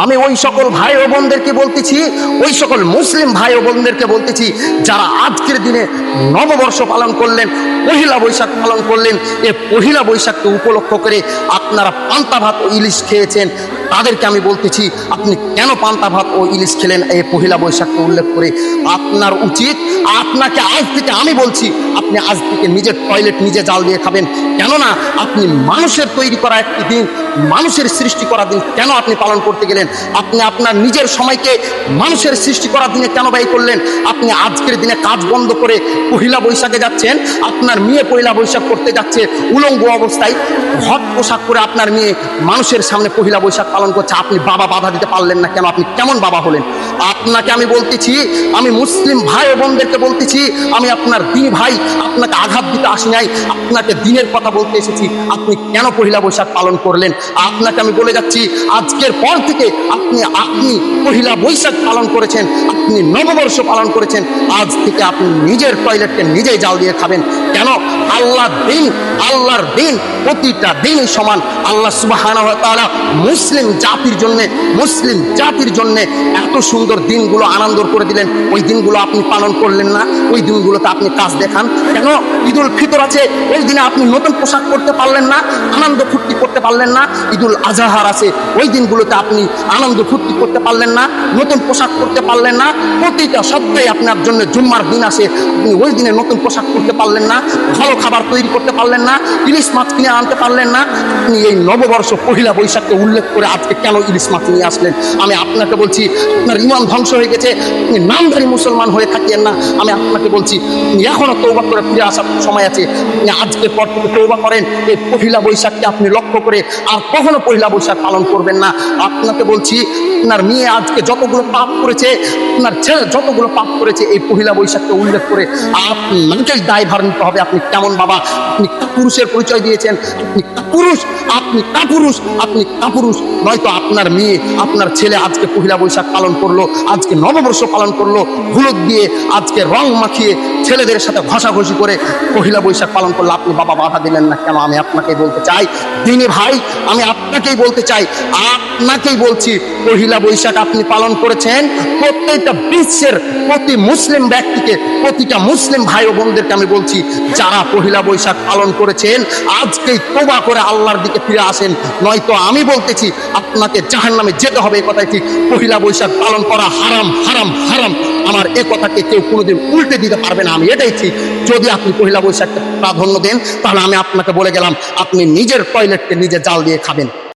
আমি ওই সকল ভাই ও বোনদেরকে বলতেছি, ওই সকল মুসলিম ভাই ও বোনদেরকে বলতেছি, যারা আজকের দিনে নববর্ষ পালন করলেন, পহিলা বৈশাখ পালন করলেন, এ পহিলা বৈশাখকে উপলক্ষ করে আপনারা পান্তা ভাত ও ইলিশ খেয়েছেন, তাদেরকে আমি বলতেছি, আপনি কেন পান্তা ভাত ও ইলিশ খেলেন এই পহিলা বৈশাখকে উল্লেখ করে? আপনার উচিত, আপনাকে আজ থেকে আমি বলছি, আপনি আজ থেকে নিজের টয়লেট নিজে জাল দিয়ে খাবেন। কেননা আপনি মানুষের তৈরি করা একটি দিন, মানুষের সৃষ্টি করা দিন কেন আপনি পালন করতে গেলেন? আপনি আপনার নিজের সময়কে মানুষের সৃষ্টি করা দিনে কেন ব্যয় করলেন? আপনি আজকের দিনে কাজ বন্ধ করে পহিলা বৈশাখে যাচ্ছেন, আপনার মেয়ে পহিলা বৈশাখ করতে যাচ্ছে উলঙ্গ অবস্থায়, হট পোশাক করে আপনার মেয়ে মানুষের সামনে পহিলা বৈশাখ পালন করছে, আপনি বাবা বাধা দিতে পারলেন না কেন? আপনি কেমন বাবা হলেন? আপনাকে আমি বলতেছি, আমি মুসলিম ভাই ও বোনদেরকে বলতেছি, আমি আপনার দিন ভাই, আপনাকে আঘাত দিতে আসি নাই, আপনাকে দিনের কথা বলতে এসেছি। আপনি কেন পহিলা বৈশাখ পালন করলেন? আপনাকে আমি বলে যাচ্ছি, আজকের পর থেকে আপনি পহিলা বৈশাখ পালন করেছেন, আপনি নববর্ষ পালন করেছেন, আজ থেকে আপনি নিজের টয়লেটকে নিজেই জাল দিয়ে খাবেন। কেন? আল্লাহর দিন প্রতিটা দিনই সমান। আল্লাহ সুবহানাহু ওয়া তাআলা মুসলিম জাতির জন্য এত সুন্দর দিনগুলো আনন্দ করে দিলেন, ওই দিনগুলো আপনি পালন করলেন না, ওই দিনগুলোতে আপনি কাজ দেখান কেন? ঈদুল ফিতর আছে, ওই দিনে আপনি নতুন পোশাক পরতে পারলেন না, আনন্দ ফুর্তি করতে পারলেন না। ঈদুল আজহার আছে, ওই দিনগুলোতে আপনি আনন্দ ফুর্তি করতে পারলেন না, নতুন পোশাক পরতে পারলেন না। প্রতিটা সপ্তাহে আপনার জন্য জুম্মার দিন আসে, আপনি ওই দিনে নতুন পোশাক পরতে পারলেন না, ভালো খাবার তৈরি করতে পারলেন না, ইলিশ মাছ কিনে আনতে পারলেন না। আপনি এই নববর্ষ পহিলা বৈশাখকে উল্লেখ করে আজকে কেন ইলিশ মাছ নিয়ে আসলেন? আমি আপনাকে বলছি, আপনার ইমান ধ্বংস হয়ে গেছে, আপনি নামধারী মুসলমান হয়ে থাকিয়েন না। আমি আপনাকে বলছি, আপনি এখনো তওবা করে ফিরে আসার সময় আছে, আপনি আজকের পর থেকে তওবা করেন, এই পহিলা বৈশাখকে আপনি লক্ষ্য করে আর কখনো পহিলা বৈশাখ পালন করবেন না। আপনাকে বলছি, আপনার মেয়ে আজকে যতগুলো পাপ করেছে, আপনার ছেলে যতগুলো পাপ করেছে, এই পহিলা বৈশাখকে উল্লেখ করে আপনাকেই দায়ভার নিতে হবে। আপনি কেমন বাবা? আপনি কাপুরুষের পরিচয় দিয়েছেন, আপনি কাপুরুষ। নয়তো আপনার মেয়ে, আপনার ছেলে আজকে পহিলা বৈশাখ পালন করলো, আজকে নববর্ষ পালন করলো, হলুদ দিয়ে আজকে রং মাখিয়ে ছেলেদের সাথে ঘষাঘষি করে পহিলা বৈশাখ পালন করলো, আপনি বাবা বাধা দিলেন না কেন? আমি আপনাকে বলতে চাই, দিনে ভাই, আমি আপনাকেই বলতে চাই, আপনাকেই বলছি, পহিলা বৈশাখ আপনি পালন করেছেন, প্রত্যেকটা বিশ্বের প্রতি মুসলিম ব্যক্তিকে, প্রতিটা মুসলিম ভাই ও বোনদেরকে আমি বলছি, যারা পহিলা বৈশাখ পালন করেছেন আজকেই তওবা করে আল্লাহর দিকে ফিরে আসেন, নয়তো আমি বলতেছি আপনাকে জাহান্নামে যেতে হবে। এই কথাই ঠিক, পহিলা বৈশাখ পালন করা হারাম, হারাম, হারাম। আমার এ কথাকে কেউ কোনোদিন উল্টে দিতে পারবে না। আমি এটাই ঠিক, যদি আপনি পহিলা বৈশাখকে প্রাধান্য দেন, তাহলে আমি আপনাকে বলে গেলাম, আপনি নিজের টয়লেটকে নিজে জাল দিয়ে খাবেন।